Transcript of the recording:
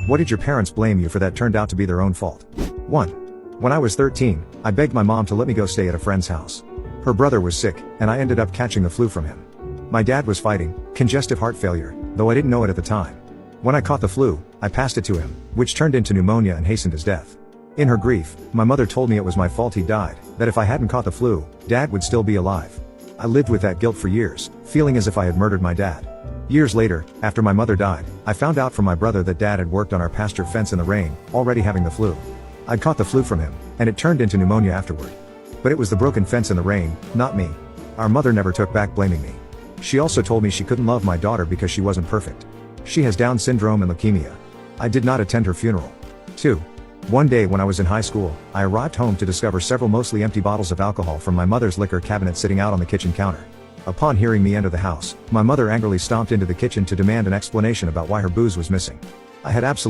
What did your parents blame you for that turned out to be their own fault? 1. When I was 13, I begged my mom to let me go stay at a friend's house. Her brother was sick, and I ended up catching the flu from him. My dad was fighting congestive heart failure, though I didn't know it at the time. When I caught the flu, I passed it to him, which turned into pneumonia and hastened his death. In her grief, my mother told me it was my fault he died, that if I hadn't caught the flu, Dad would still be alive. I lived with that guilt for years, feeling as if I had murdered my dad. Years later, after my mother died, I found out from my brother that Dad had worked on our pasture fence in the rain, already having the flu. I'd caught the flu from him, and it turned into pneumonia afterward. But it was the broken fence in the rain, not me. Our mother never took back blaming me. She also told me she couldn't love my daughter because she wasn't perfect. She has Down syndrome and leukemia. I did not attend her funeral. 2. One day when I was in high school, I arrived home to discover several mostly empty bottles of alcohol from my mother's liquor cabinet sitting out on the kitchen counter. Upon hearing me enter the house, my mother angrily stomped into the kitchen to demand an explanation about why her booze was missing. I had absolutely